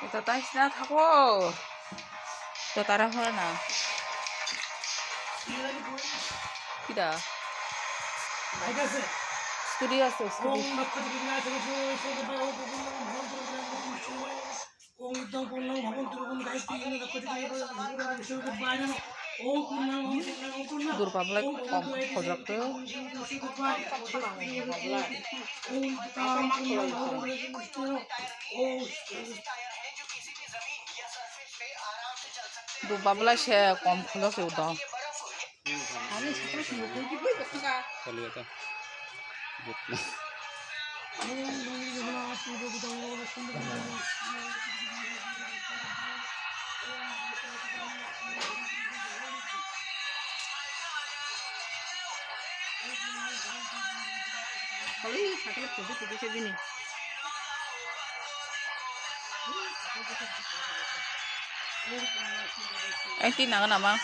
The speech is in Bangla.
এটা তাইস না থাকো তো তারা হয় না কিরা স্টুডিও আছে দুর্বাবলা কম খোঁজাকে দুর্বাবলা সে কম খোঁজাকে উদাও Anh tin nào mà